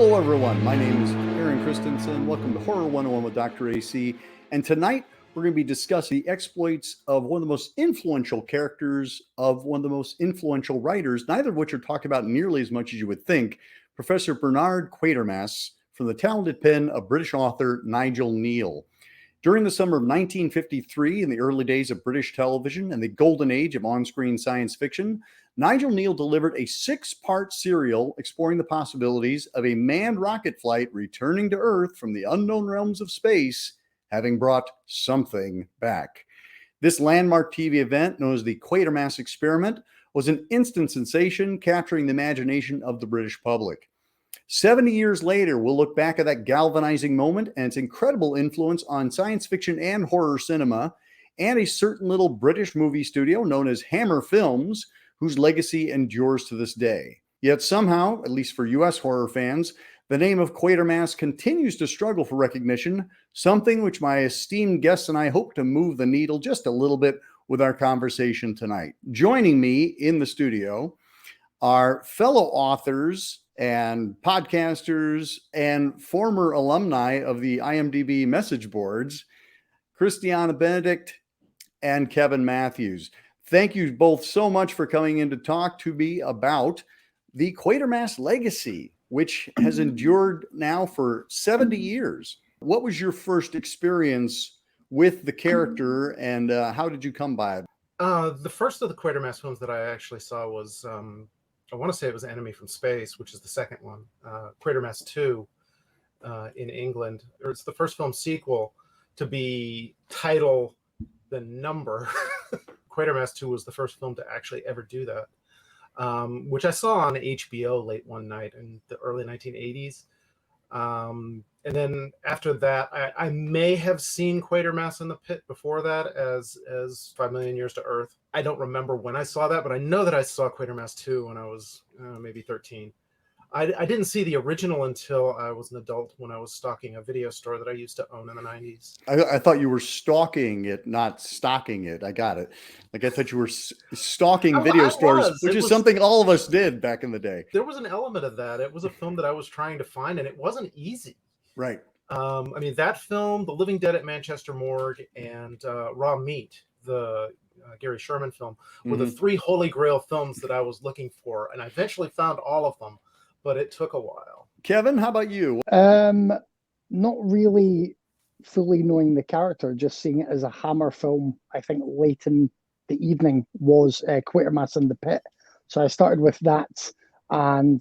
Hello, everyone. My name is Aaron Christensen. Welcome to Horror 101 with Dr. AC. And tonight, we're going to be discussing the exploits of one of the most influential characters of one of the most influential writers, neither of which are talked about nearly as much as you would think, Professor Bernard Quatermass, from the talented pen of British author Nigel Kneale. During the summer of 1953, in the early days of British television and the golden age of on-screen science fiction, Nigel Kneale delivered a 6-part serial exploring the possibilities of a manned rocket flight returning to Earth from the unknown realms of space, having brought something back. This landmark TV event, known as the QUATERMASS Experiment, was an instant sensation, capturing the imagination of the British public. 70 years later, we'll look back at that galvanizing moment and its incredible influence on science fiction and horror cinema, and a certain little British movie studio known as Hammer Films, whose legacy endures to this day. Yet somehow, at least for US horror fans, the name of Quatermass continues to struggle for recognition, something which my esteemed guests and I hope to move the needle just a little bit with our conversation tonight. Joining me in the studio are fellow authors and podcasters and former alumni of the IMDb message boards, Christiana Benedict and Kevin Matthews. Thank you both so much for coming in to talk to me about the Quatermass legacy, which has endured now for 70 years. What was your first experience with the character, and how did you come by it? The first of the Quatermass films that I actually saw was, I want to say it was Enemy from Space, which is the second one, Quatermass 2 in England. Or it's the first film sequel to be title the number. Quatermass 2 was the first film to actually ever do that, which I saw on HBO late one night in the early 1980s. And then after that, I may have seen Quatermass in the Pit before that as 5 Million Years to Earth. I don't remember when I saw that, but I know that I saw Quatermass 2 when I was maybe 13. I didn't see the original until I was an adult, when I was stalking a video store that I used to own in the 90s. I thought you were stalking it, not stocking it. I got it. Like, I thought you were stalking video stores, which is something all of us did back in the day. There was an element of that. It was a film that I was trying to find, and it wasn't easy. Right. I mean, that film, The Living Dead at Manchester Morgue, and Raw Meat, the Gary Sherman film, were the three holy grail films that I was looking for, and I eventually found all of them, but it took a while. Kevin, how about you? Not really fully knowing the character, just seeing it as a Hammer film. I think late in the evening was Quatermass in the Pit. So I started with that, and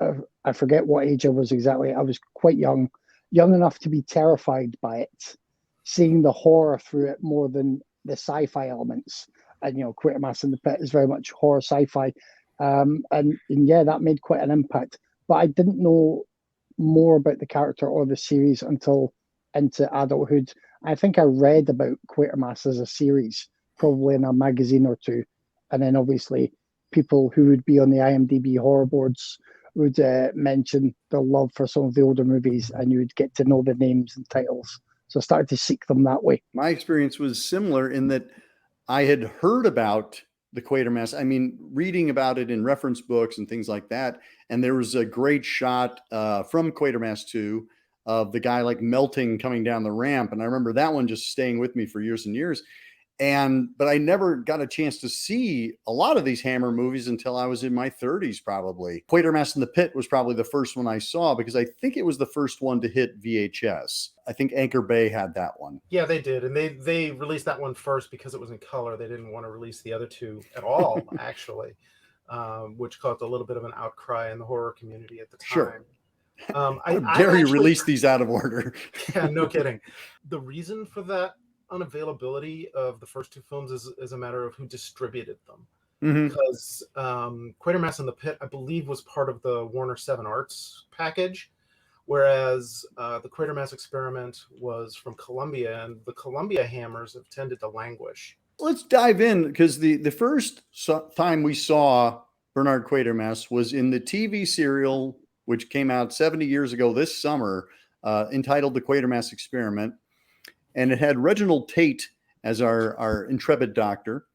I forget what age I was exactly. I was quite young enough to be terrified by it, seeing the horror through it more than the sci-fi elements. And, Quatermass in the Pit is very much horror sci-fi. And yeah, that made quite an impact. But I didn't know more about the character or the series until into adulthood. I think I read about Quatermass as a series, probably in a magazine or two. And then obviously people who would be on the IMDb horror boards would mention their love for some of the older movies, and you would get to know the names and titles. So I started to seek them that way. My experience was similar in that I had heard about the Quatermass. I mean, reading about it in reference books and things like that. And there was a great shot from Quatermass 2 of the guy like melting coming down the ramp. And I remember that one just staying with me for years and years. But I never got a chance to see a lot of these Hammer movies until I was in my 30s, probably. Quatermass in the Pit was probably the first one I saw, because I think it was the first one to hit VHS. I think Anchor Bay had that one. Yeah, they did. And they released that one first because it was in color. They didn't want to release the other two at all, actually, which caused a little bit of an outcry in the horror community at the time. Sure. How dare you release these out of order? Yeah, no kidding. The reason for that unavailability of the first two films is a matter of who distributed them. Because Quatermass in the Pit, I believe, was part of the Warner 7 Arts package, whereas the Quatermass Experiment was from Columbia, and the Columbia Hammers have tended to languish. Let's dive in, because the first time we saw Bernard Quatermass was in the TV serial, which came out 70 years ago this summer, entitled The Quatermass Experiment. And it had Reginald Tate as our intrepid doctor.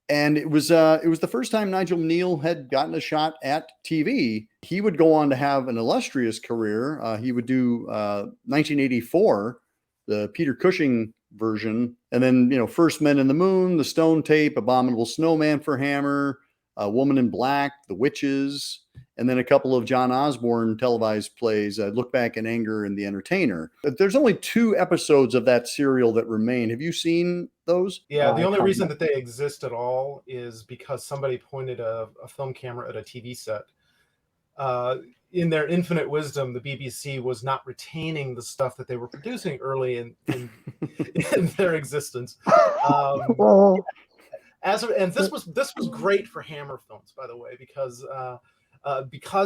And it was the first time Nigel Kneale had gotten a shot at TV. He would go on to have an illustrious career. He would do 1984, the Peter Cushing version, and then First Men in the Moon, The Stone Tape, Abominable Snowman for Hammer, Woman in Black, The Witches, and then a couple of John Osborne televised plays, Look Back in Anger and The Entertainer. There's only 2 episodes of that serial that remain. Have you seen those? Yeah, the only reason that they exist at all is because somebody pointed a film camera at a TV set. In their infinite wisdom, the BBC was not retaining the stuff that they were producing early in their existence. And this was great for Hammer films, by the way, because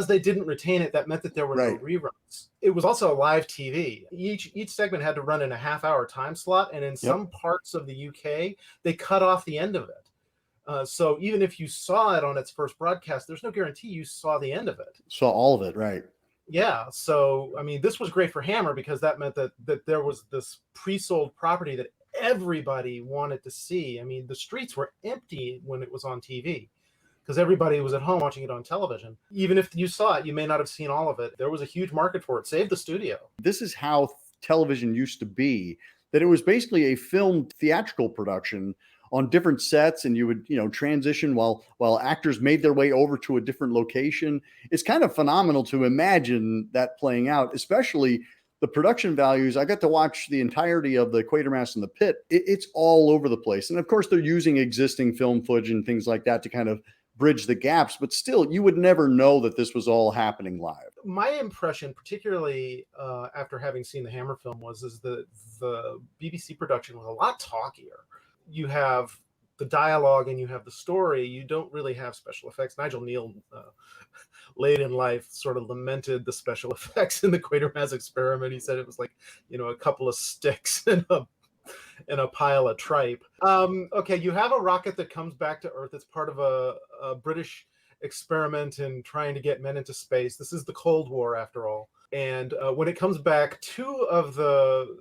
they didn't retain it. That meant that there were no reruns. It was also live TV. Each segment had to run in a half-hour time slot, and in some parts of the UK, they cut off the end of it. So even if you saw it on its first broadcast, there's no guarantee you saw the end of it. Saw all of it, right? Yeah. So, I mean, this was great for Hammer because that meant that there was this pre-sold property that everybody wanted to see. I mean, the streets were empty when it was on TV because everybody was at home watching it on television. Even if you saw it, you may not have seen all of it. There was a huge market for it. Save the studio. This is how television used to be, that it was basically a film theatrical production on different sets, and you would transition while actors made their way over to a different location. It's kind of phenomenal to imagine that playing out, especially the production values. I got to watch the entirety of the Quatermass in the Pit. It's all over the place, and of course they're using existing film footage and things like that to kind of bridge the gaps, but still you would never know that this was all happening live. My impression, particularly after having seen the Hammer film, is that the BBC production was a lot talkier. You have the dialogue and you have the story. You don't really have special effects. Nigel Kneale, late in life, sort of lamented the special effects in the Quatermass Experiment. He said it was like, a couple of sticks and a pile of tripe. Okay, you have a rocket that comes back to Earth. It's part of a British experiment in trying to get men into space. This is the Cold War, after all. And when it comes back, 2 of the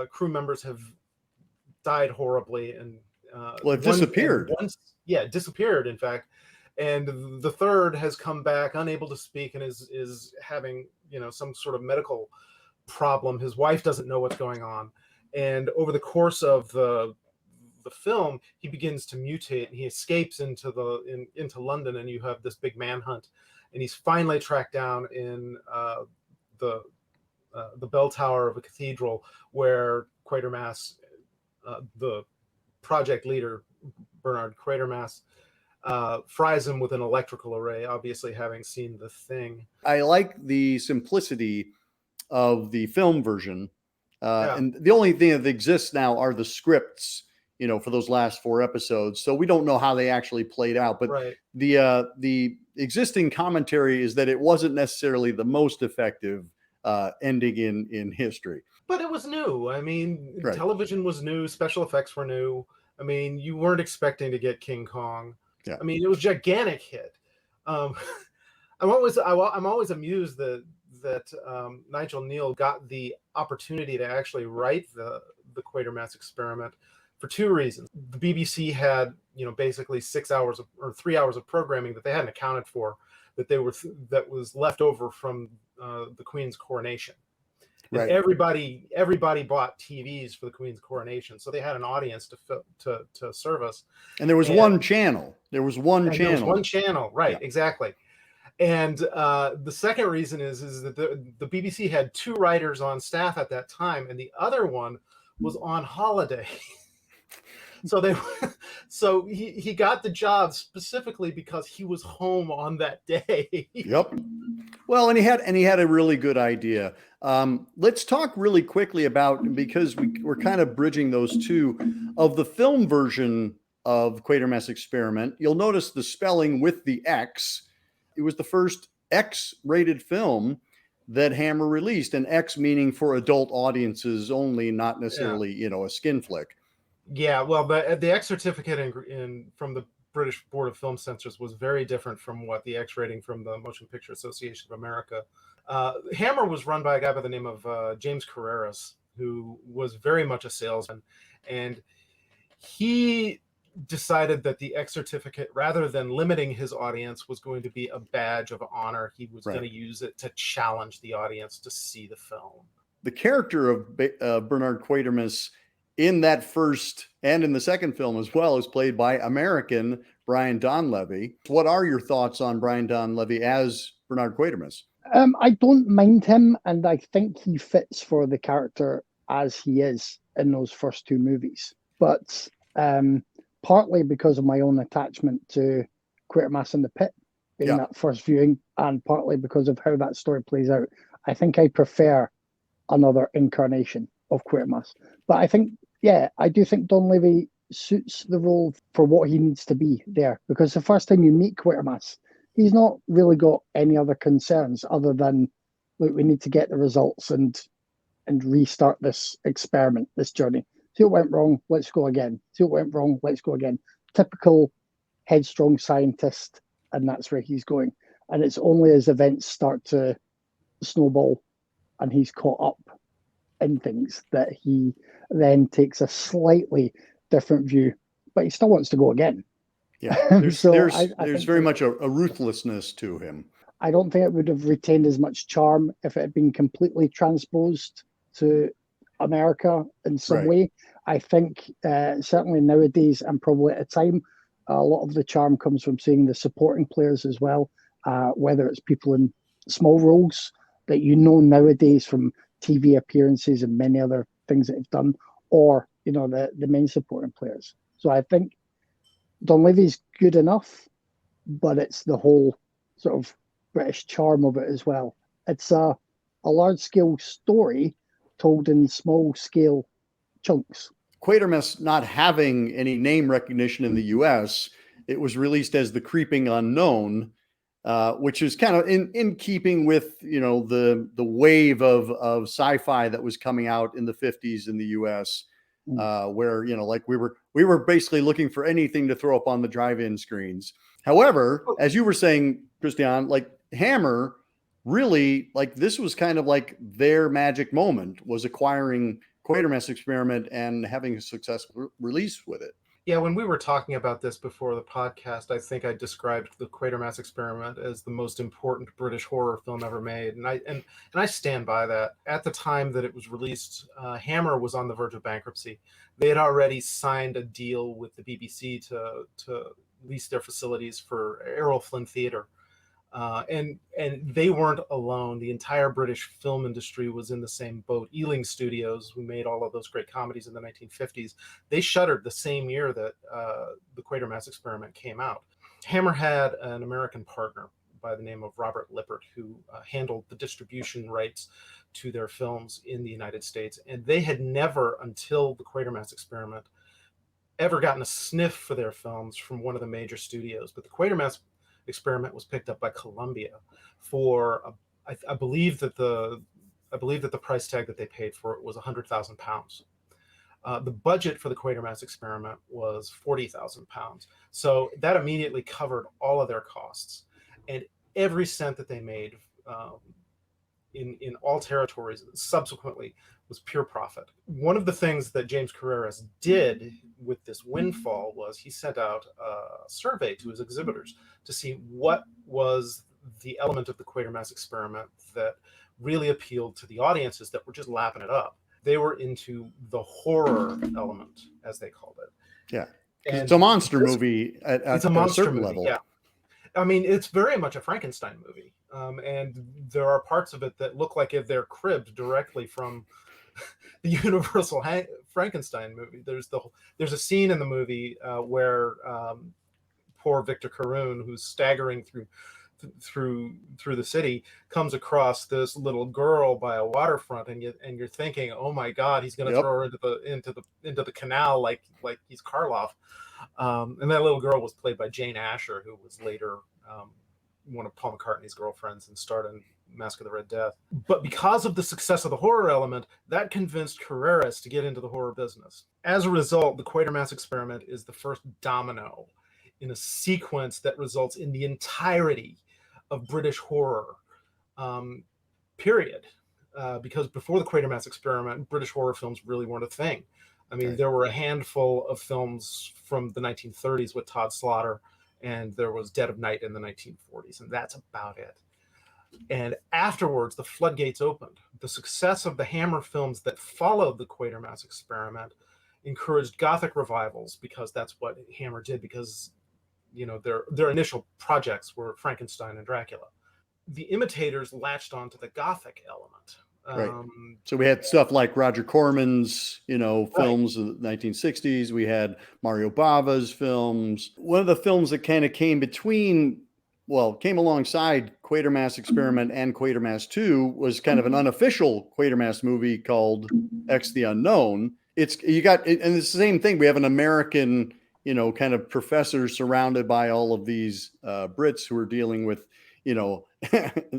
crew members have died horribly, and it disappeared. Disappeared, in fact. And the third has come back unable to speak and is having some sort of medical problem. His wife doesn't know what's going on, and over the course of the film, he begins to mutate and he escapes into London, and you have this big manhunt, and he's finally tracked down in the bell tower of a cathedral where Quatermass, the project leader, Bernard Quatermass, fries him with an electrical array, obviously having seen The Thing. I like the simplicity of the film version. And the only thing that exists now are the scripts, for those last 4 episodes. So we don't know how they actually played out. But the existing commentary is that it wasn't necessarily the most effective ending in history. But it was new. I mean, television was new. Special effects were new. I mean, you weren't expecting to get King Kong. Yeah. I mean, it was a gigantic hit. I'm always amused that Nigel Kneale got the opportunity to actually write the Quatermass Experiment for 2 reasons. The BBC had, basically 6 hours or 3 hours of programming that they hadn't accounted for, that was left over from the Queen's coronation. And everybody bought TVs for the Queen's coronation, so they had an audience to serve us. And there was one channel. There was one channel, right? Yeah. Exactly. And the second reason is that the BBC had 2 writers on staff at that time, and the other one was on holiday. So he got the job specifically because he was home on that day. Yep. Well, and he had a really good idea. Let's talk really quickly about, because we're kind of bridging those 2, of the film version of Quatermass Experiment. You'll notice the spelling with the X. It was the first X-rated film that Hammer released, and X meaning for adult audiences only, not necessarily a skin flick. Yeah, well, the X certificate from the British Board of Film Censors was very different from what the X rating from the Motion Picture Association of America. Hammer was run by a guy by the name of James Carreras, who was very much a salesman, and he decided that the X certificate, rather than limiting his audience, was going to be a badge of honor. He was going to use it to challenge the audience to see the film. The character of Bernard Quatermass in that first and in the second film as well is played by American Brian Donlevy. What are your thoughts on Brian Donlevy as Bernard Quatermass? I don't mind him, and I think he fits for the character as he is in those first two movies. But partly because of my own attachment to Quatermass in the Pit being that first viewing, and partly because of how that story plays out, I think I prefer another incarnation of Quatermass. But I think, I do think Donlevy suits the role for what he needs to be there, because the first time you meet Quatermass, he's not really got any other concerns other than, look, we need to get the results and restart this experiment, this journey. See what went wrong, let's go again. See what went wrong, let's go again. Typical headstrong scientist, and that's where he's going. And it's only as events start to snowball and he's caught up in things that he then takes a slightly different view, but he still wants to go again. Yeah, there's very much a ruthlessness to him. I don't think it would have retained as much charm if it had been completely transposed to America in some way. I think certainly nowadays, and probably at a time, a lot of the charm comes from seeing the supporting players as well, whether it's people in small roles that you know nowadays from TV appearances and many other things that they've done, or the main supporting players. So I think Donlevy's good enough, but it's the whole sort of British charm of it as well. It's a large-scale story told in small-scale chunks. Quatermass not having any name recognition in the U.S., it was released as The Creeping Unknown, which is kind of in keeping with the wave of sci-fi that was coming out in the 50s in the U.S., where like we were basically looking for anything to throw up on the drive-in screens. However, as you were saying, Christian, like Hammer really, like, this was kind of like their magic moment, was acquiring Quatermass Experiment and having a successful release with it. Yeah, when we were talking about this before the podcast, I think I described the Quatermass Experiment as the most important British horror film ever made, and I stand by that. At the time that it was released, Hammer was on the verge of bankruptcy. They had already signed a deal with the BBC to lease their facilities for Errol Flynn Theatre, and they weren't alone. The entire British film industry was in the same boat. Ealing Studios, who made all of those great comedies in the 1950s, they shuttered the same year that the Quatermass Experiment came out. Hammer had an American partner by the name of Robert Lippert, who handled the distribution rights to their films in the United States, and they had never, until the Quatermass Experiment, ever gotten a sniff for their films from one of the major studios. But the Quatermass Experiment was picked up by Columbia for I believe that the price tag that they paid for it was £100,000. The budget for the Quatermass Experiment was £40,000. So that immediately covered all of their costs, and every cent that they made in all territories subsequently was pure profit. One of the things that James Carreras did with this windfall was he sent out a survey to his exhibitors to see what was the element of the Quatermass Experiment that really appealed to the audiences that were just lapping it up. They were into the horror element, as they called it. Yeah, it's a monster movie at a certain level. Yeah, I mean, it's very much a Frankenstein movie, and there are parts of it that look like if they're cribbed directly from the Universal Frankenstein movie. There's a scene in the movie where poor Victor Caroon, who's staggering through the city, comes across this little girl by a waterfront, and you're thinking, oh my God, he's going to throw her into the canal like he's Karloff. And that little girl was played by Jane Asher, who was later one of Paul McCartney's girlfriends and starred in Mask of the Red Death. But because of the success of the horror element, that convinced Carreras to get into the horror business. As a result, the Quatermass Experiment is the first domino in a sequence that results in the entirety of British horror, period. Because before the Quatermass Experiment, British horror films really weren't a thing. I mean, Right. there were a handful of films from the 1930s with Todd Slaughter, and there was Dead of Night in the 1940s, and that's about it. And afterwards, the floodgates opened. The success of the Hammer films that followed the Quatermass experiment encouraged Gothic revivals, because that's what Hammer did, because, you know, their initial projects were Frankenstein and Dracula. The imitators latched onto the Gothic element. Right. So we had stuff like Roger Corman's, films Right. of the 1960s. We had Mario Bava's films. One of the films that kind of came alongside Quatermass Experiment and Quatermass 2 was kind of an unofficial Quatermass movie called X the Unknown. And it's the same thing. We have an American, kind of professor surrounded by all of these Brits who are dealing with,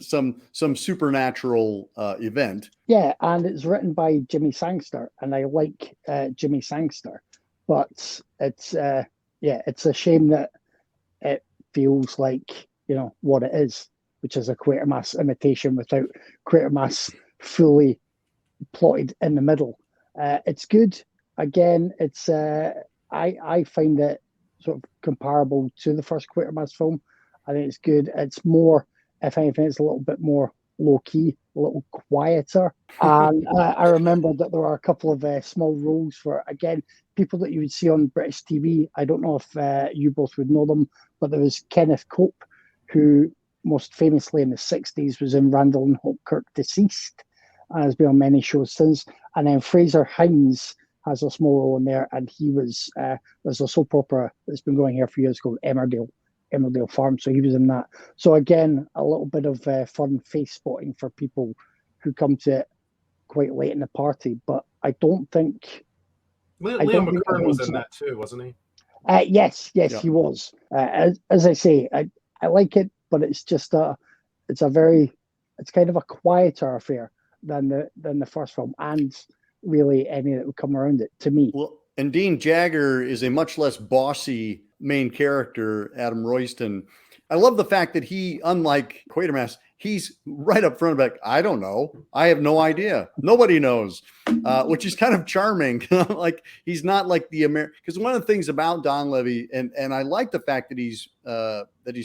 some supernatural event. Yeah, and it's written by Jimmy Sangster, and I like Jimmy Sangster, but it's a shame that it feels like what it is, which is a Quatermass imitation without Quatermass fully plotted in the middle. It's good. Again, it's I find it sort of comparable to the first Quatermass film. I think it's good. It's more, if anything, it's a little bit more low key, a little quieter. And I remember that there were a couple of small roles for, again, people that you would see on British TV. I don't know if you both would know them, but there was Kenneth Cope, who most famously in the 60s was in Randall and Hopkirk Deceased, and has been on many shows since. And then Fraser Hines has a small role in there, and he was, there's a soap opera that's been going here for years called Emmerdale Farm, so he was in that. So again, a little bit of fun face spotting for people who come to it quite late in the party. But I don't think Liam McKern was in that too, wasn't he? Yes, he was. As I say, I like it, but it's just it's kind of a quieter affair than the first film, and really any that would come around it, to me. Well, and Dean Jagger is a much less bossy main character, Adam Royston. I love the fact that he, unlike Quatermass, he's right up front like, I don't know. I have no idea. Nobody knows, which is kind of charming. Like, he's not like the American, because one of the things about Don Levy, and I like the fact that he's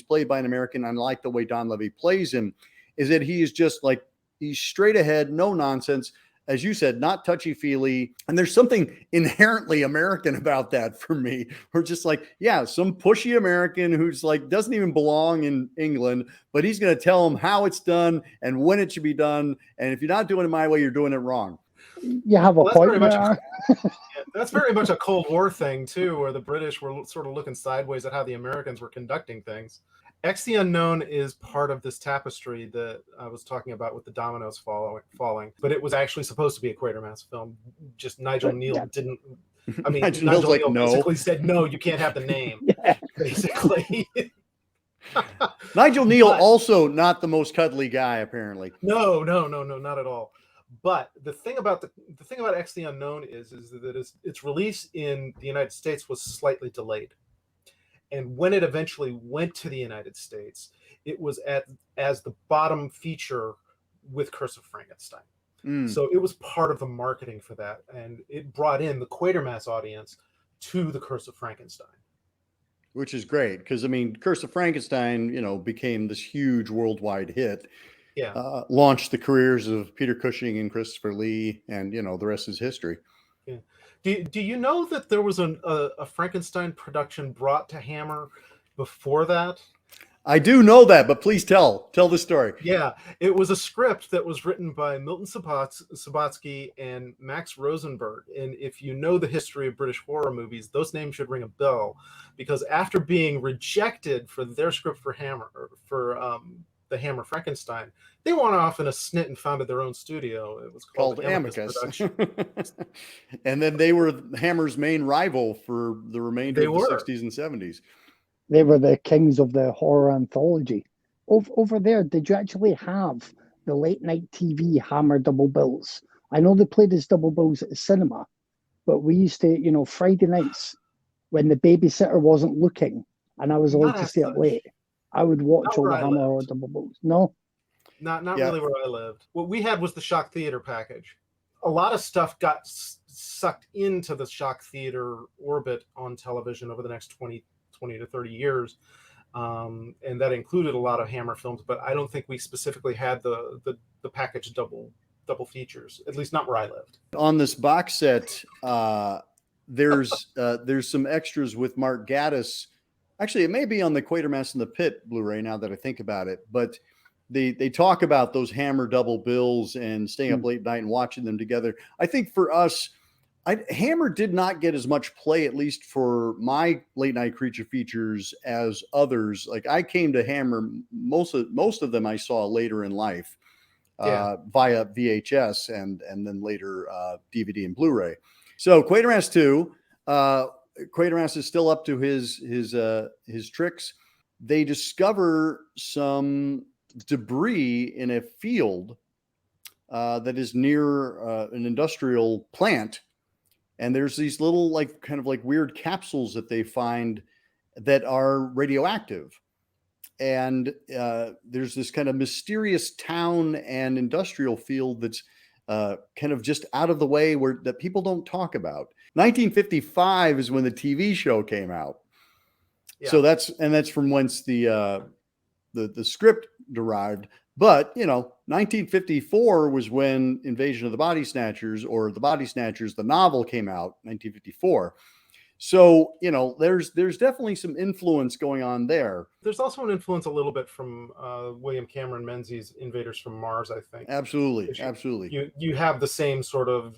played by an American. I like the way Don Levy plays him, is that he is just like, he's straight ahead, no nonsense. As you said, not touchy-feely. And there's something inherently American about that for me. We're just like, yeah, some pushy American who's like, doesn't even belong in England, but he's going to tell them how it's done and when it should be done. And if you're not doing it my way, you're doing it wrong. You have a point there. That's very much a Cold War thing too, where the British were sort of looking sideways at how the Americans were conducting things. X the Unknown is part of this tapestry that I was talking about with the dominoes falling, but it was actually supposed to be a Quatermass film. Just Nigel Kneale didn't. I mean, Nigel Kneale basically said, "No, you can't have the name." Basically. Nigel Kneale also not the most cuddly guy, apparently. No, not at all. But the thing about X the Unknown is that its release in the United States was slightly delayed. And when it eventually went to the United States, it was as the bottom feature with Curse of Frankenstein. So it was part of the marketing for that. And it brought in the Quatermass audience to the Curse of Frankenstein. Which is great, because, I mean, Curse of Frankenstein, became this huge worldwide hit. Yeah. Launched the careers of Peter Cushing and Christopher Lee, and, the rest is history. Yeah. Do you know that there was a Frankenstein production brought to Hammer before that? I do know that, but please tell the story. Yeah, it was a script that was written by Milton Subotsky and Max Rosenberg. And if you know the history of British horror movies, those names should ring a bell, because after being rejected for their script for Hammer, the Hammer Frankenstein, they went off in a snit and founded their own studio. It was called Amicus. And then they were Hammer's main rival for the remainder of the 60s and 70s. They were the kings of the horror anthology. Over there, did you actually have the late night TV Hammer double bills? I know they played as double bills at the cinema, but we used to, Friday nights when the babysitter wasn't looking and I was allowed to stay up late, I would watch all the Hammer or double bills. No? Not really where I lived. What we had was the Shock Theater package. A lot of stuff got sucked into the shock theater orbit on television over the next 20 to 30 years. And that included a lot of Hammer films, but I don't think we specifically had the package double features, at least not where I lived. On this box set, there's some extras with Mark Gatiss. Actually, it may be on the Quatermass in the Pit Blu-ray now that I think about it, but they talk about those Hammer double bills and staying up late night and watching them together. I think for us, Hammer did not get as much play, at least for my late night creature features, as others. Like I came to Hammer, most of them I saw later in life via VHS and then later DVD and Blu-ray. So Quatermass 2, Quatermass is still up to his tricks. They discover some debris in a field that is near an industrial plant. And there's these little kind of weird capsules that they find that are radioactive. And there's this kind of mysterious town and industrial field that's kind of just out of the way that people don't talk about. 1955 is when the TV show came out. Yeah. So that's from whence the script derived. But, 1954 was when Invasion of the Body Snatchers, or The Body Snatchers, the novel, came out, 1954. So, there's definitely some influence going on there. There's also an influence a little bit from William Cameron Menzies' Invaders from Mars, I think. Absolutely. Absolutely. You have the same sort of,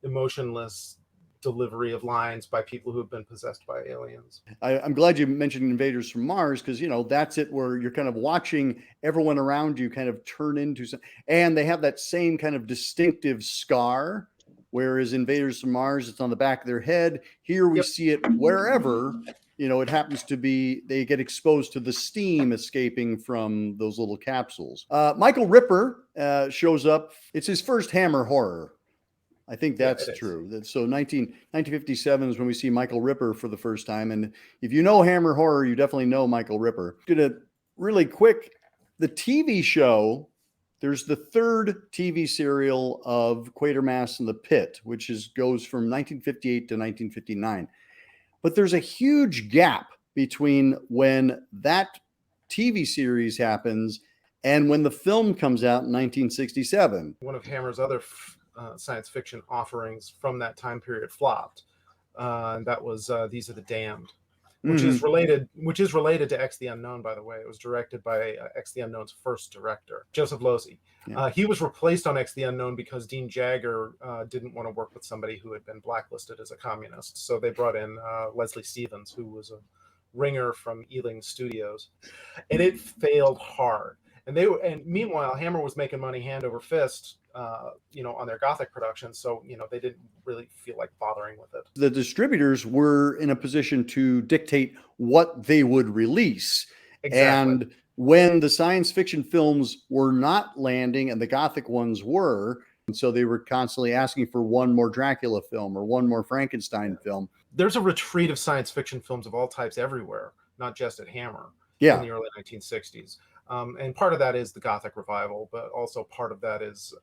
emotionless delivery of lines by people who have been possessed by aliens. I'm glad you mentioned Invaders from Mars, because that's it, where you're kind of watching everyone around you kind of turn into some, and they have that same kind of distinctive scar, whereas Invaders from Mars, it's on the back of their head. Here we see it wherever it happens to be. They get exposed to the steam escaping from those little capsules. Michael Ripper shows up. It's his first Hammer horror. I think that's true. So 1957 is when we see Michael Ripper for the first time. And if you know Hammer horror, you definitely know Michael Ripper. Did a really quick, the TV show, there's the third TV serial of Quatermass in the Pit, which goes from 1958 to 1959. But there's a huge gap between when that TV series happens and when the film comes out in 1967. One of Hammer's other science fiction offerings from that time period flopped. And that was These Are the Damned, which is related to X the Unknown, by the way. It was directed by X the Unknown's first director, Joseph Losey. Yeah. He was replaced on X the Unknown because Dean Jagger didn't want to work with somebody who had been blacklisted as a communist. So they brought in Leslie Stevens, who was a ringer from Ealing Studios, and it failed hard. And meanwhile, Hammer was making money hand over fist, on their Gothic production. So, they didn't really feel like bothering with it. The distributors were in a position to dictate what they would release. Exactly. And when the science fiction films were not landing and the Gothic ones were, and so they were constantly asking for one more Dracula film or one more Frankenstein film. There's a retreat of science fiction films of all types everywhere, not just at Hammer in the early 1960s. And part of that is the Gothic revival, but also part of that is,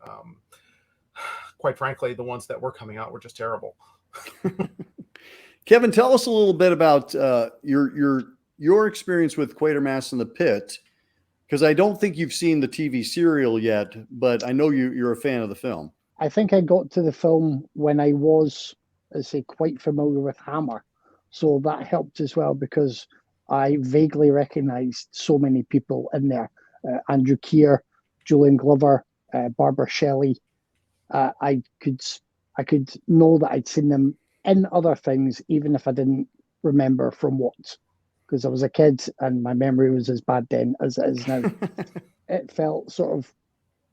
quite frankly, the ones that were coming out were just terrible. Kevin, tell us a little bit about your experience with Quatermass in the Pit, because I don't think you've seen the TV serial yet, but I know you're a fan of the film. I think I got to the film when I was, let's say, quite familiar with Hammer. So that helped as well, because I vaguely recognized so many people in there. Andrew Keir, Julian Glover, Barbara Shelley. I could know that I'd seen them in other things, even if I didn't remember from what, because I was a kid and my memory was as bad then as it is now. It felt sort of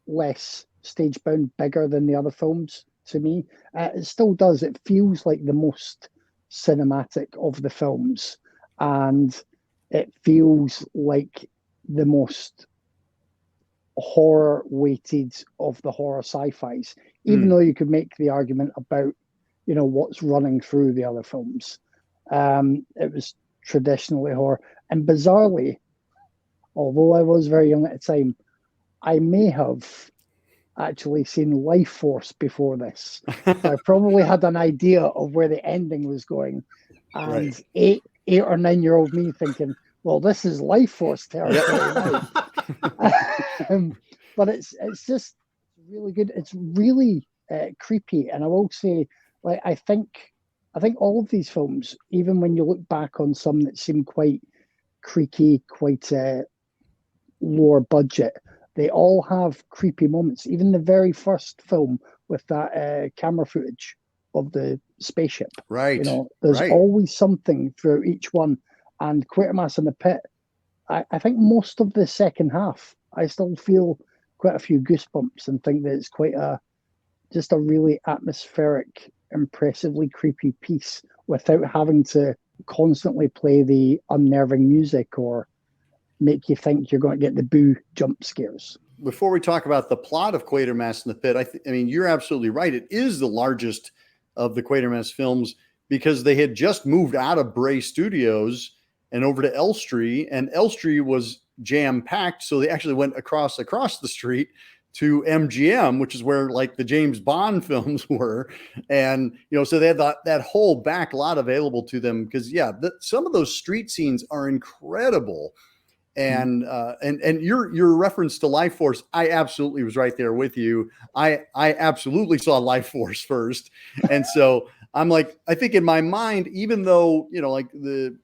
less stage-bound, bigger than the other films to me. It still does. It feels like the most cinematic of the films. And it feels like the most horror weighted of the horror sci-fis, even though you could make the argument about, what's running through the other films. It was traditionally horror. And bizarrely, although I was very young at the time, I may have actually seen Life Force before this. So I probably had an idea of where the ending was going. And Right. eight or 9-year-old me thinking, well, this is Life Force territory now. But it's just really good. It's really creepy, and I will say, like, I think all of these films, even when you look back on some that seem quite creaky, quite lower budget, they all have creepy moments. Even the very first film with that camera footage of the spaceship, Right. there's Right. always something throughout each one. And Quatermass in the Pit, I think most of the second half, I still feel quite a few goosebumps and think that it's quite just a really atmospheric, impressively creepy piece without having to constantly play the unnerving music or make you think you're going to get the boo jump scares. Before we talk about the plot of Quatermass in the Pit, I mean, you're absolutely right. It is the largest of the Quatermass films because they had just moved out of Bray Studios and over to Elstree, and Elstree was jam-packed, so they actually went across the street to MGM, which is where like the James Bond films were. And, so they had that whole back lot available to them because, some of those street scenes are incredible. And your reference to Life Force, I absolutely was right there with you. I absolutely saw Life Force first. And so I'm like, I think in my mind, even though, like the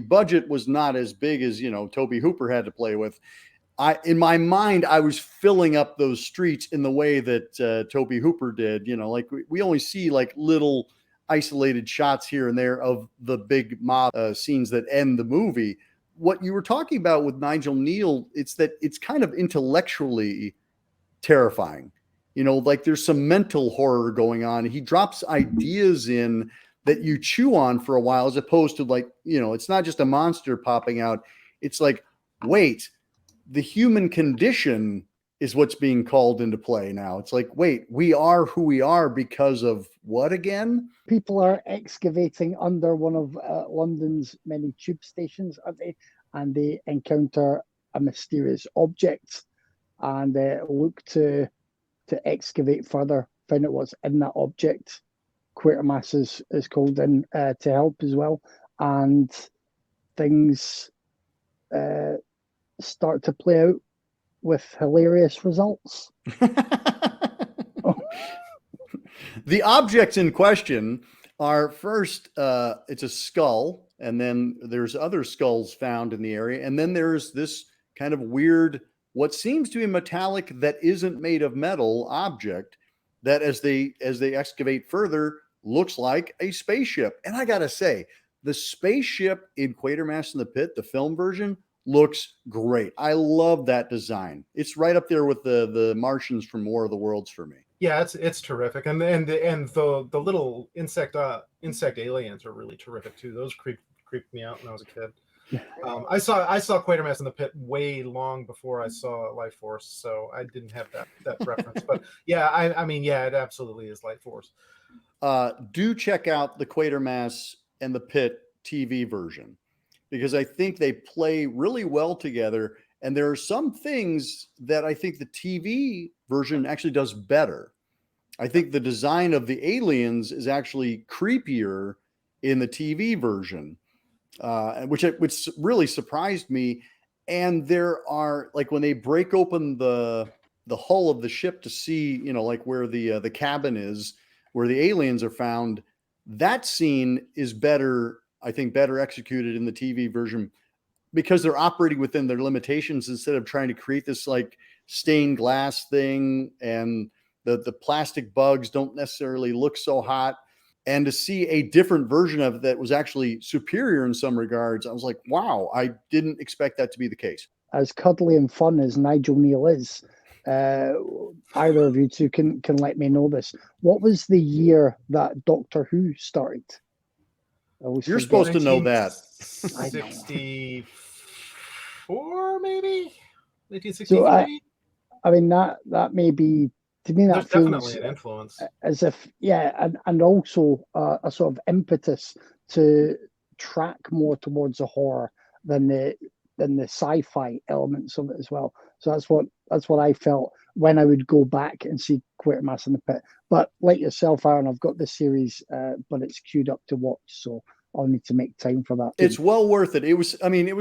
budget was not as big as, Tobe Hooper had to play with, in my mind, I was filling up those streets in the way that Tobe Hooper did. Like we only see like little isolated shots here and there of the big mob scenes that end the movie. What you were talking about with Nigel Kneale, it's that it's kind of intellectually terrifying. Like there's some mental horror going on. He drops ideas in that you chew on for a while, as opposed to like, it's not just a monster popping out. It's like, wait, the human condition is what's being called into play now. It's like, wait, we are who we are because of what again? People are excavating under one of London's many tube stations, aren't they? And they encounter a mysterious object and look to excavate further, find out what's in that object. Quatermass is called in to help as well. And things start to play out with hilarious results. The objects in question are first, it's a skull, and then there's other skulls found in the area, and then there's this kind of weird, what seems to be metallic that isn't made of metal object that as they excavate further looks like a spaceship. And I gotta say, the spaceship in Quatermass in the Pit, the film version, looks great. I love that design. It's right up there with the Martians from War of the Worlds for me. Yeah, it's terrific, and the little insect aliens are really terrific too. Those creeped me out when I was a kid. I saw Quatermass in the Pit way long before I saw Life Force, so I didn't have that reference. But yeah, I mean, yeah, it absolutely is Life Force. Do check out the Quatermass and the Pit TV version, because I think they play really well together. And there are some things that I think the TV version actually does better. I think the design of the aliens is actually creepier in the TV version, which really surprised me. And there are, like, when they break open the hull of the ship to see, like where the cabin is, where the aliens are found, that scene is better, I think, better executed in the TV version, because they're operating within their limitations instead of trying to create this like stained glass thing, and the plastic bugs don't necessarily look so hot. And to see a different version of it that was actually superior in some regards, I was like, wow, I didn't expect that to be the case. As cuddly and fun as Nigel Kneale is, either of you two can let me know this. What was the year that Doctor Who started? You're supposed to know that. 1964, maybe 1963. So I mean that may be, to me, that There's feels definitely an influence. as if, and also a sort of impetus to track more towards the horror than the the sci-fi elements of it as well. So that's what I felt when I would go back and see Quatermass in the Pit. But like yourself, Aaron, I've got the series, but it's queued up to watch, so I'll need to make time for that. It's well worth it. It was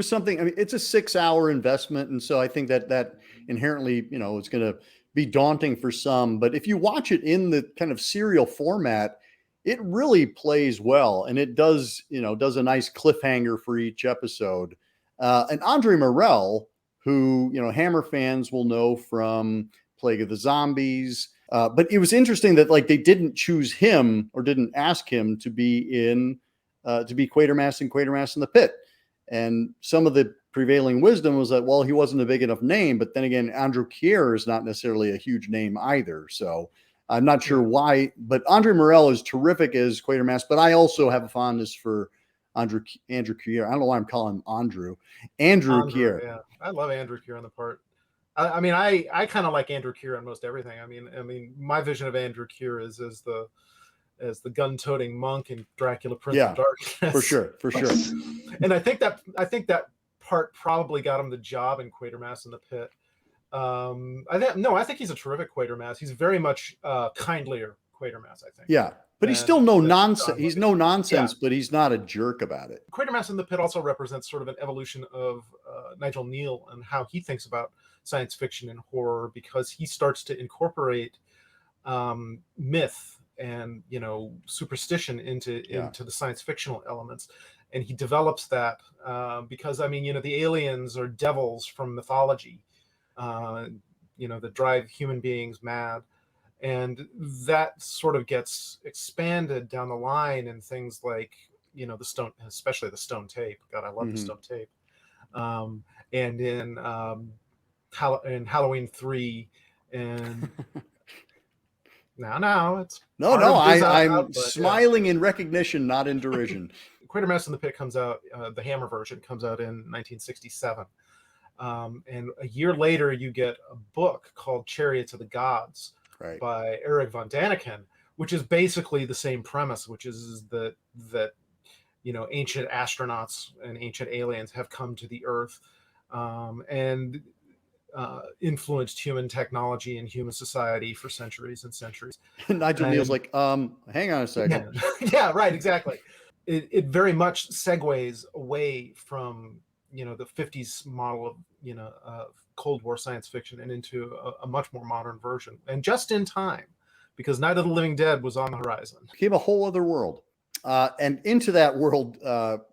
something, it's a 6-hour investment. And so I think that inherently, it's going to be daunting for some, but if you watch it in the kind of serial format, it really plays well. And it does a nice cliffhanger for each episode. And Andre Morell, who, Hammer fans will know from Plague of the Zombies. But it was interesting that like they didn't choose him or didn't ask him to be Quatermass and Quatermass in the Pit. And some of the prevailing wisdom was that, well, he wasn't a big enough name, but then again, Andrew Keir is not necessarily a huge name either. So I'm not sure why, but Andre Morell is terrific as Quatermass, but I also have a fondness for Andrew Keir. I don't know why I'm calling him Andrew Keir. Yeah, I love Andrew Keir on the part. I mean, I kind of like Andrew Keir on most everything. I mean, my vision of Andrew Keir is as the gun-toting monk in Dracula Prince of Darkness. For sure. And I think that part probably got him the job in Quatermass in the Pit. I think he's a terrific Quatermass. He's very much kindlier Quatermass, I think. Yeah, but he's still no nonsense. He's no nonsense, but he's not a jerk about it. Quatermass in the Pit also represents sort of an evolution of Nigel Kneale and how he thinks about science fiction and horror, because he starts to incorporate myth and superstition into the science fictional elements, and he develops that because the aliens are devils from mythology, that drive human beings mad, and that sort of gets expanded down the line in things like the stone, especially the stone tape. God, I love the stone tape, and in Halloween 3 and. No, it's I'm smiling in recognition, not in derision. Quatermass in the Pit comes out, the Hammer version comes out in 1967. And a year later, you get a book called Chariots of the Gods by Eric von Daniken, which is basically the same premise, which is that ancient astronauts and ancient aliens have come to the Earth and influenced human technology and human society for centuries and centuries. Nigel Kneale's like, hang on a second. Yeah, right, exactly. It very much segues away from the 50s model of Cold War science fiction and into a much more modern version, and just in time, because Night of the Living Dead was on the horizon. Became a whole other world, and into that world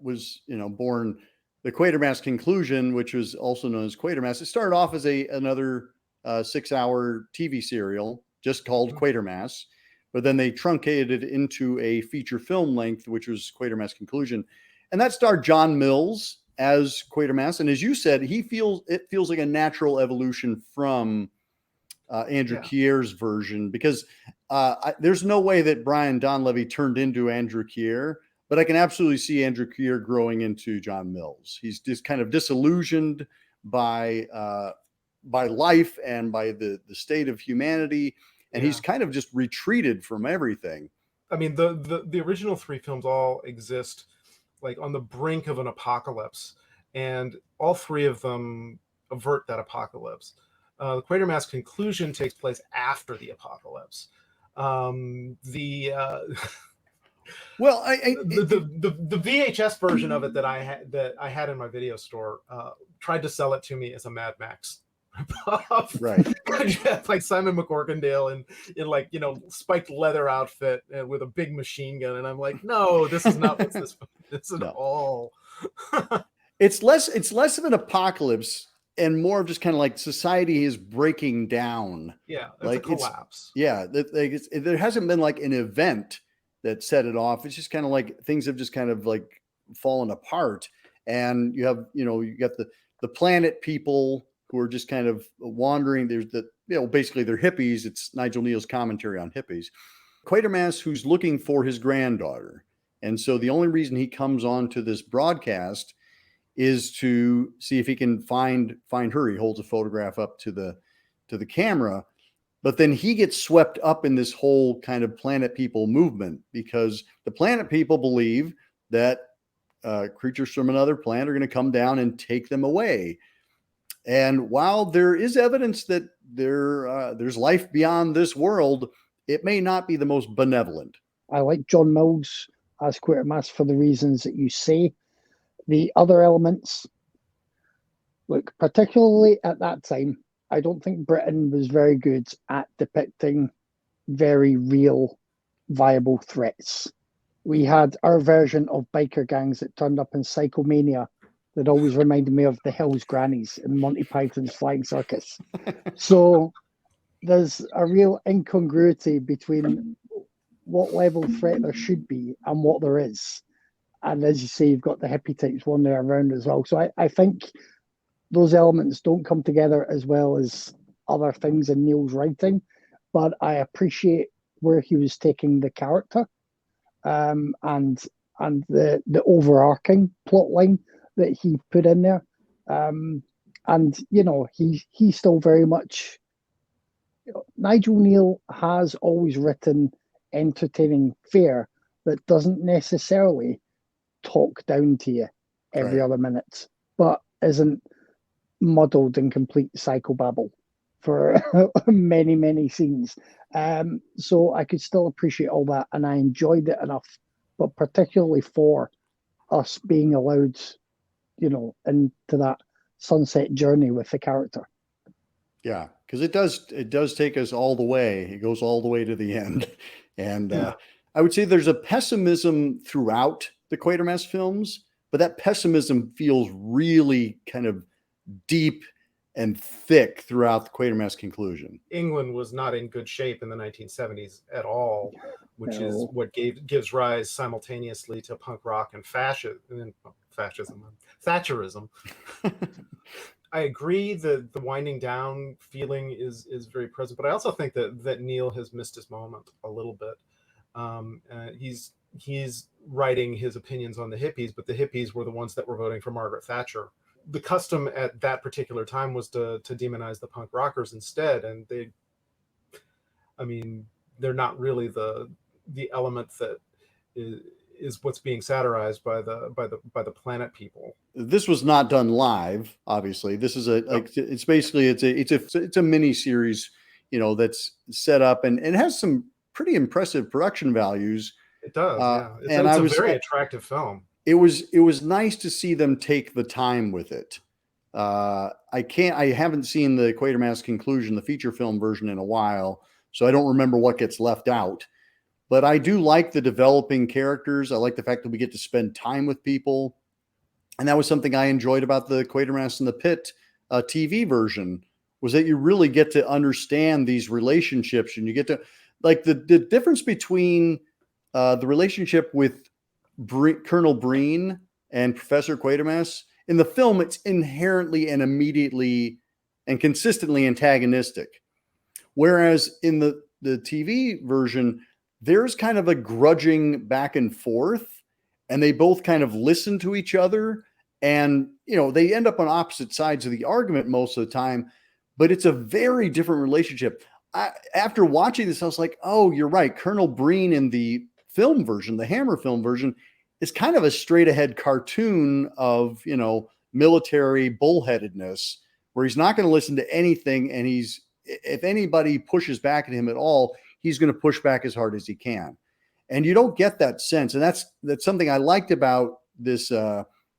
was born the Quatermass Conclusion, which was also known as Quatermass. It started off as another 6-hour TV serial just called Quatermass, but then they truncated it into a feature film length, which was Quatermass Conclusion, and that starred John Mills as Quatermass. And as you said, it feels like a natural evolution from Andrew Keir's version, because there's no way that Brian Donlevy turned into Andrew Keir, but I can absolutely see Andrew Keir growing into John Mills. He's just kind of disillusioned by life and by the state of humanity, and he's kind of just retreated from everything. I mean, the original 3 films all exist like on the brink of an apocalypse, and all 3 of them avert that apocalypse. The Quatermass Conclusion takes place after the apocalypse. The VHS version of it that I had in my video store tried to sell it to me as a Mad Max right? Like Simon McCorkindale in like spiked leather outfit and with a big machine gun, and I'm like, no, this is not what this is at all. It's less of an apocalypse and more of just kind of like society is breaking down. Yeah, it's like a collapse. There hasn't been like an event that set it off. It's just kind of like things have just kind of like fallen apart, and you have you got the planet people who are just kind of wandering. There's basically they're hippies. It's Nigel Kneale's commentary on hippies. Quatermass, who's looking for his granddaughter, and so the only reason he comes on to this broadcast is to see if he can find her. He holds a photograph up to the camera, but then he gets swept up in this whole kind of planet people movement, because the planet people believe that creatures from another planet are going to come down and take them away. And while there is evidence that there's life beyond this world, it may not be the most benevolent. I like John Mills as Quatermass for the reasons that you say. The other elements, look, particularly at that time, I don't think Britain was very good at depicting very real, viable threats. We had our version of biker gangs that turned up in Psychomania that always reminded me of the Hills Grannies in Monty Python's Flying Circus. So there's a real incongruity between what level of threat there should be and what there is. And as you say, you've got the hippie types wandering around as well. So I think those elements don't come together as well as other things in Kneale's writing, but I appreciate where he was taking the character and the overarching plot line that he put in there. And he's still very much, Nigel Kneale has always written entertaining fare that doesn't necessarily talk down to you every other minute, but isn't muddled in complete psychobabble for many, many scenes. So I could still appreciate all that, and I enjoyed it enough, but particularly for us being allowed, into that sunset journey with the character. Yeah, because it does take us all the way. It goes all the way to the end. And I would say there's a pessimism throughout the Quatermass films, but that pessimism feels really kind of deep and thick throughout the Quatermass conclusion. England was not in good shape in the 1970s at all, which is what gives rise simultaneously to punk rock and Thatcherism. I agree that the winding down feeling is very present, but I also think that Kneale has missed his moment a little bit. He's writing his opinions on the hippies, but the hippies were the ones that were voting for Margaret Thatcher. The custom at that particular time was to demonize the punk rockers instead, and they're not really the element that is what's being satirized by the planet people. This was not done live, obviously. This is it's a mini series, that's set up and it has some pretty impressive production values. It does, yeah. It's a very attractive film. It was nice to see them take the time with it. I haven't seen the Quatermass conclusion, the feature film version, in a while, so I don't remember what gets left out. But I do like the developing characters. I like the fact that we get to spend time with people. And that was something I enjoyed about the Quatermass in the Pit TV version, was that you really get to understand these relationships, and you get to, like, the difference between the relationship with Colonel Breen and Professor Quatermass. In the film, it's inherently and immediately and consistently antagonistic. Whereas in the TV version, there's kind of a grudging back and forth, and they both kind of listen to each other, and they end up on opposite sides of the argument most of the time, but it's a very different relationship. After watching this, I was like, oh, you're right. Colonel Breen in the film version, the Hammer film version, is kind of a straight ahead cartoon of, military bullheadedness, where he's not going to listen to anything. And if anybody pushes back at him at all, he's going to push back as hard as he can. And you don't get that sense. And that's something I liked about this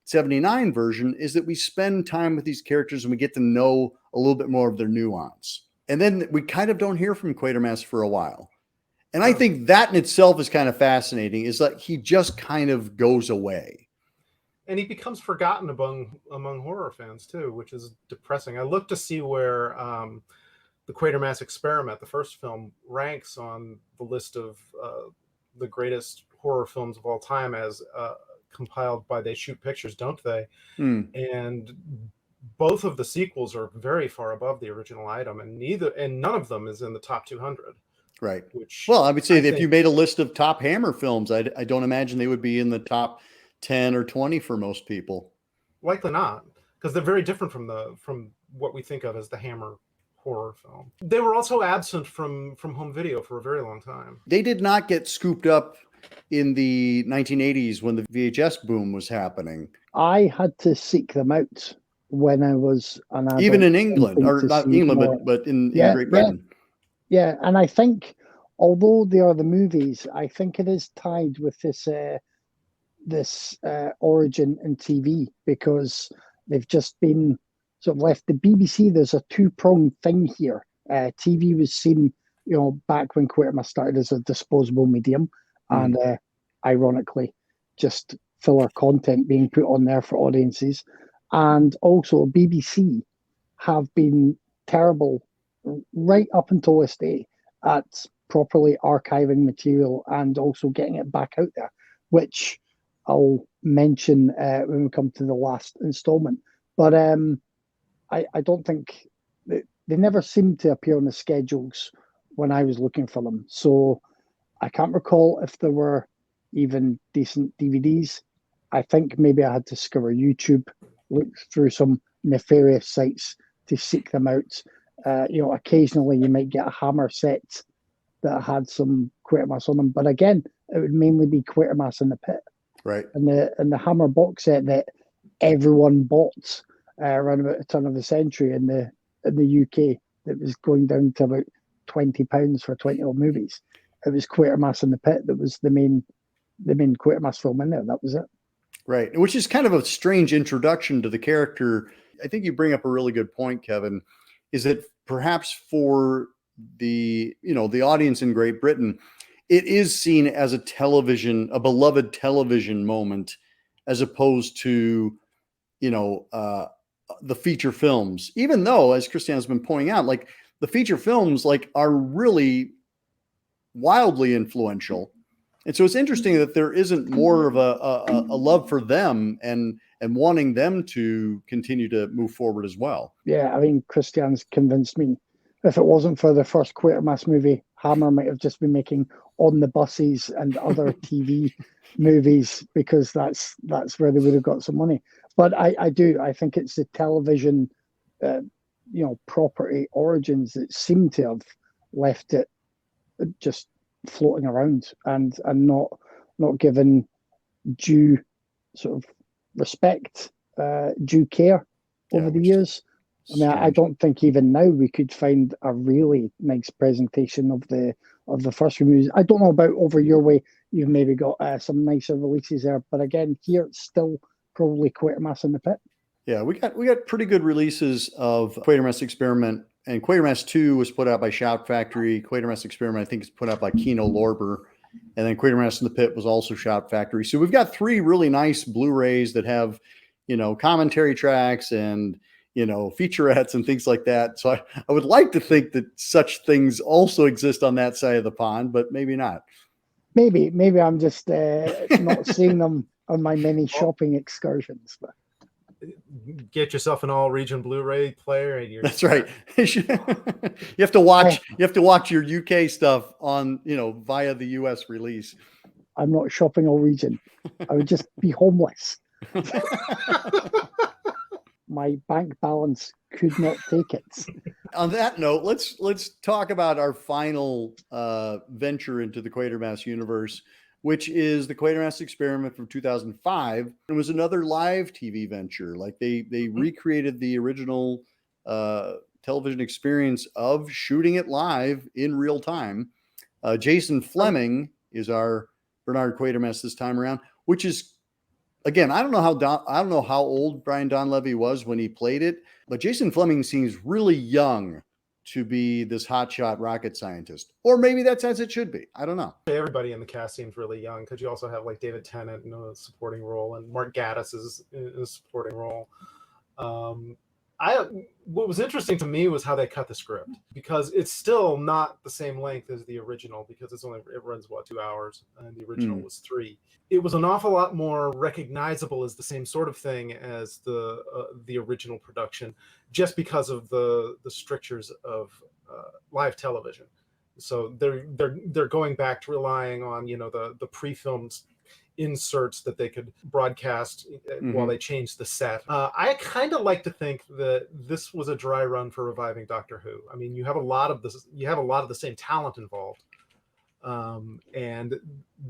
79 version, is that we spend time with these characters and we get to know a little bit more of their nuance. And then we kind of don't hear from Quatermass for a while. And I think that in itself is kind of fascinating, is that he just kind of goes away. And he becomes forgotten among horror fans too, which is depressing. I looked to see where the Quatermass Experiment, the first film, ranks on the list of the greatest horror films of all time, as compiled by They Shoot Pictures, Don't They? And both of the sequels are very far above the original item, and none of them is in the top 200. Right. Well, I would say that if you made a list of top Hammer films, I don't imagine they would be in the top 10 or 20 for most people. Likely not, because they're very different from what we think of as the Hammer horror film. They were also absent from home video for a very long time. They did not get scooped up in the 1980s when the VHS boom was happening. I had to seek them out when I was an adult. Even in England, wanting or to not see England, more. but in Yeah, Great Britain. Yeah, and I think although they are the movies, I think it is tied with this origin in TV, because they've just been sort of left. The BBC, there's a two-pronged thing here. TV was seen, back when Quatermass started, as a disposable medium, and ironically, just filler content being put on there for audiences. And also, BBC have been terrible right up until this day at properly archiving material and also getting it back out there, which I'll mention when we come to the last installment. But I don't think they never seemed to appear on the schedules when I was looking for them. So I can't recall if there were even decent DVDs. I think maybe I had to scour YouTube, look through some nefarious sites to seek them out. Occasionally you might get a Hammer set that had some Quatermass on them, but again, it would mainly be Quatermass in the Pit. Right. And the Hammer box set that everyone bought around about the turn of the century in the UK, that was going down to about £20 for 20 odd movies. It was Quatermass in the Pit that was the main Quatermass film in there. That was it. Right, which is kind of a strange introduction to the character. I think you bring up a really good point, Kevin, is that perhaps for the audience in Great Britain, it is seen as a beloved television moment, as opposed to, the feature films, even though, as Christian has been pointing out, like the feature films are really wildly influential. And so it's interesting that there isn't more of a love for them and wanting them to continue to move forward as well. Yeah, I mean, Christian's convinced me. If it wasn't for the first Quatermass movie, Hammer might have just been making On the Buses and other TV movies, because that's where they would have got some money. But I think it's the television, property origins that seem to have left it just floating around and not given due sort of respect, due care over the years. I mean, I don't think even now we could find a really nice presentation of the first few movies. I don't know about over your way. You've maybe got some nicer releases there, but again, here it's still probably Quatermass in the Pit. Yeah, we got pretty good releases of Quatermass Experiment, and Quatermass 2 was put out by Shout Factory. Quatermass Experiment, I think, is put out by Kino Lorber, and then Quatermass in the Pit was also Shout Factory. So we've got 3 really nice Blu-rays that have, commentary tracks and featurettes and things like that. So I would like to think that such things also exist on that side of the pond, but maybe not. Maybe I'm just not seeing them on my many shopping excursions. But get yourself an all-region Blu-ray player, and that's right. You have to watch your UK stuff on via the US release. I'm not shopping all region. I would just be homeless. My bank balance could not take it. On that note, let's talk about our final venture into the Quatermass universe, which is the Quatermass Experiment from 2005. It was another live TV venture. Like they recreated the original television experience of shooting it live in real time. Jason Fleming is our Bernard Quatermass this time around, which is, again, I don't know how old Brian Donlevy was when he played it, but Jason Fleming seems really young to be this hotshot rocket scientist, or maybe that's as it should be. I don't know. Everybody in the cast seems really young, because you also have like David Tennant in a supporting role, and Mark Gatiss is in a supporting role. What was interesting to me was how they cut the script, because it's still not the same length as the original, because it runs 2 hours, and the original was 3. It was an awful lot more recognizable as the same sort of thing as the original production, just because of the strictures of live television. So they're going back to relying on the pre-filmed inserts that they could broadcast while they changed the set. I kind of like to think that this was a dry run for reviving Doctor Who. I mean, you have a lot of the same talent involved. And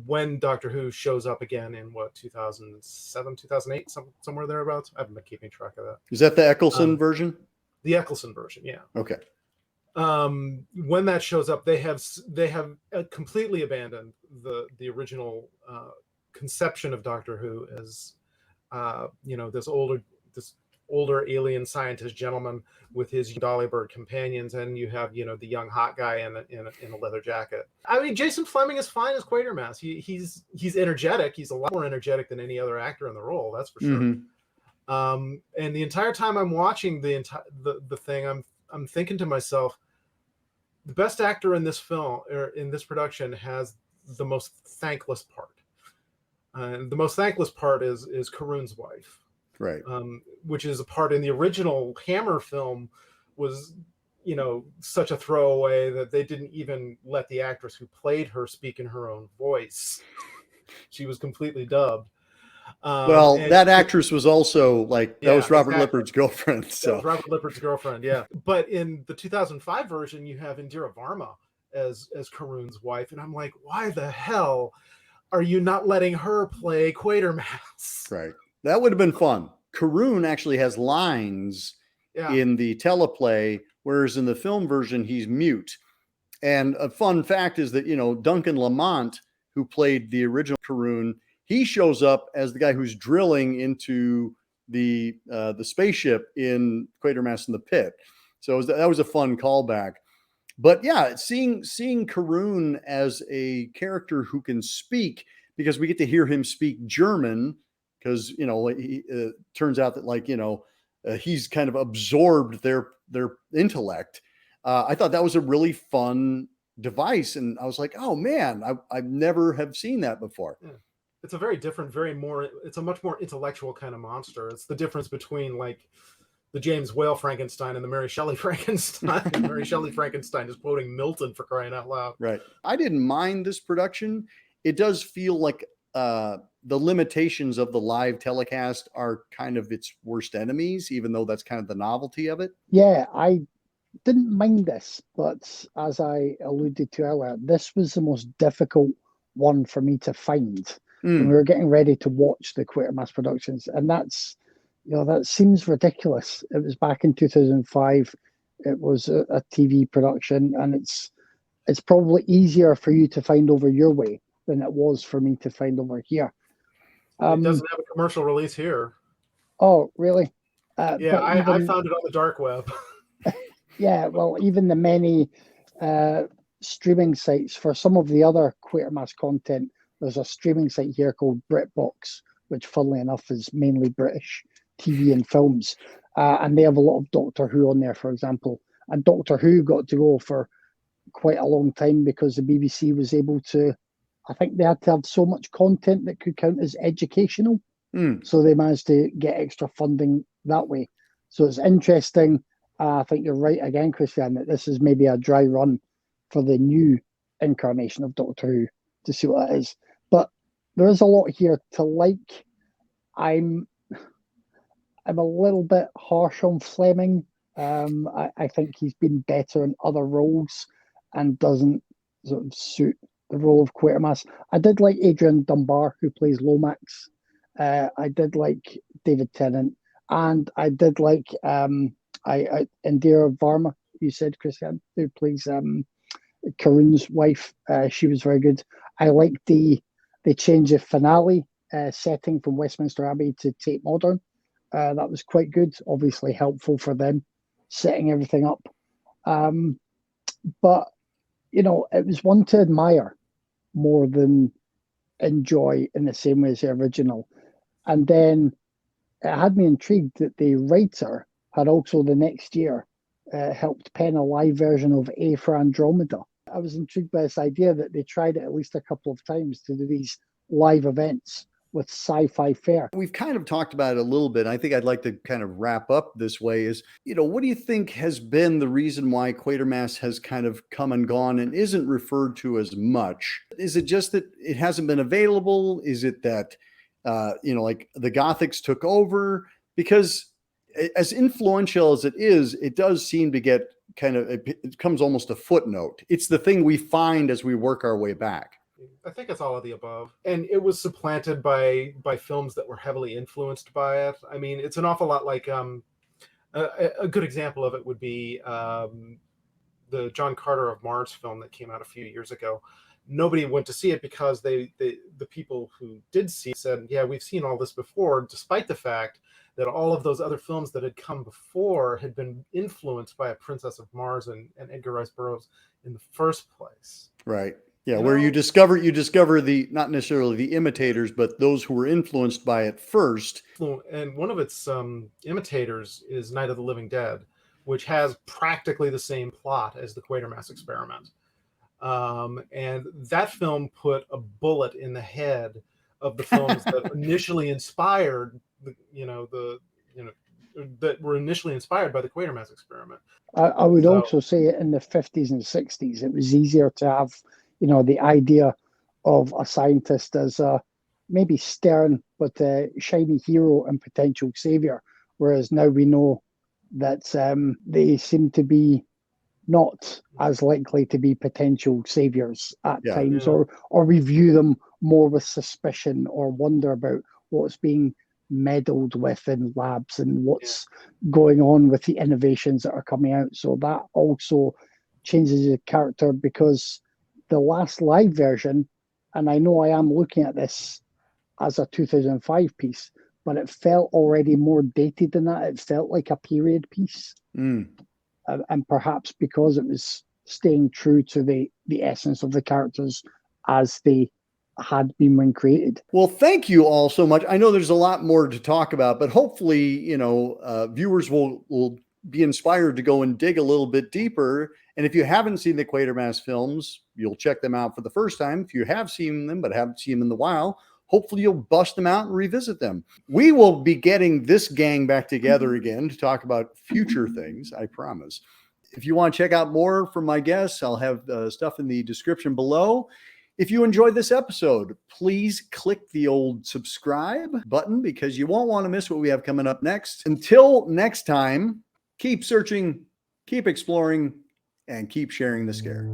when Doctor Who shows up again in 2007, 2008, somewhere thereabouts, I haven't been keeping track of that. Is that the Eccleston version? The Eccleston version, yeah. Okay. When that shows up, they have completely abandoned the original conception of Doctor Who as this older alien scientist gentleman with his Dolly Bird companions, and you have the young hot guy in a leather jacket. I mean, Jason Fleming is fine as Quatermass. He's energetic. He's a lot more energetic than any other actor in the role. That's for sure. And the entire time I'm watching the thing, I'm thinking to myself, the best actor in this film or in this production has the most thankless part. And the most thankless part is Karun's wife. Right. Which is a part in the original Hammer film was, such a throwaway that they didn't even let the actress who played her speak in her own voice. She was completely dubbed. That actress was also that was Robert Lippard's girlfriend. So that was Robert Lippard's girlfriend, yeah. But in the 2005 version, you have Indira Varma as Karun's wife, and I'm like, why the hell are you not letting her play Quatermass? Right. That would have been fun. Karun actually has lines in the teleplay, whereas in the film version, he's mute. And a fun fact is that, Duncan Lamont, who played the original Karun, he shows up as the guy who's drilling into the spaceship in Quatermass in the Pit. So that was a fun callback. But yeah, seeing Karun as a character who can speak, because we get to hear him speak German, because he turns out that he's kind of absorbed their intellect. I thought that was a really fun device, and I was like, oh man, I never have seen that before. Yeah. It's a very different, it's a much more intellectual kind of monster. It's the difference between the James Whale Frankenstein and the Mary Shelley Frankenstein. Mary Shelley Frankenstein is quoting Milton, for crying out loud. Right. I didn't mind this production. It does feel like the limitations of the live telecast are kind of its worst enemies, even though that's kind of the novelty of it. Yeah, I didn't mind this, but as I alluded to earlier, this was the most difficult one for me to find. When we were getting ready to watch the Quatermass productions, and that's, that seems ridiculous. It was back in 2005. It was a TV production, and it's probably easier for you to find over your way than it was for me to find over here. It doesn't have a commercial release here. Oh, really? Yeah, I found it on the dark web. Yeah, well, even the many streaming sites for some of the other Quatermass content, there's a streaming site here called BritBox, which funnily enough is mainly British TV and films. And they have a lot of Doctor Who on there, for example. And Doctor Who got to go for quite a long time because the BBC was able to, I think they had to have so much content that could count as educational. So they managed to get extra funding that way. So it's interesting. I think you're right again, Christian, that this is maybe a dry run for the new incarnation of Doctor Who, to see what that is. But there is a lot here to like. I'm a little bit harsh on Fleming. I think he's been better in other roles and doesn't sort of suit the role of Quatermass. I did like Adrian Dunbar, who plays Lomax. I did like David Tennant, and I did like Indira Varma, you said, Christian, who plays Karun's wife. She was very good. I liked the change of finale setting from Westminster Abbey to Tate Modern. That was quite good, obviously helpful for them setting everything up. But, it was one to admire more than enjoy in the same way as the original. And then it had me intrigued that the writer had also the next year helped pen a live version of A for Andromeda. I was intrigued by this idea that they tried it at least a couple of times to do these live events with sci-fi fare. We've kind of talked about it a little bit. I think I'd like to kind of wrap up this way is, what do you think has been the reason why Quatermass has kind of come and gone and isn't referred to as much? Is it just that it hasn't been available? Is it that, like the Gothics took over? Because as influential as it is, it does seem to get it becomes almost a footnote. It's the thing we find as we work our way back. I think it's all of the above. And it was supplanted by films that were heavily influenced by it. I mean, it's an awful lot like a good example of it would be the John Carter of Mars film that came out a few years ago. Nobody went to see it because the people who did see it said, yeah, we've seen all this before, despite the fact that all of those other films that had come before had been influenced by A Princess of Mars and Edgar Rice Burroughs in the first place. Right. Yeah, where you discover the, not necessarily the imitators, but those who were influenced by it first. And one of its imitators is Night of the Living Dead, which has practically the same plot as the Quatermass Experiment. And that film put a bullet in the head of the films that initially inspired that were initially inspired by the Quatermass Experiment. I would also say in the 50s and 60s, it was easier to have the idea of a scientist as a maybe stern but a shiny hero and potential savior, whereas now we know that they seem to be not as likely to be potential saviors at times, or we view them more with suspicion or wonder about what's being meddled with in labs and what's going on with the innovations that are coming out. So that also changes the character, because the last live version, and I know I am looking at this as a 2005 piece, but it felt already more dated than that. It felt like a period piece. And perhaps because it was staying true to the essence of the characters as they had been when created. Well, thank you all so much. I know there's a lot more to talk about, but hopefully, viewers will be inspired to go and dig a little bit deeper. And if you haven't seen the Quatermass films, you'll check them out for the first time. If you have seen them, but haven't seen them in a while, hopefully you'll bust them out and revisit them. We will be getting this gang back together again to talk about future things, I promise. If you want to check out more from my guests, I'll have stuff in the description below. If you enjoyed this episode, please click the old subscribe button, because you won't want to miss what we have coming up next. Until next time, keep searching, keep exploring, and keep sharing the scare.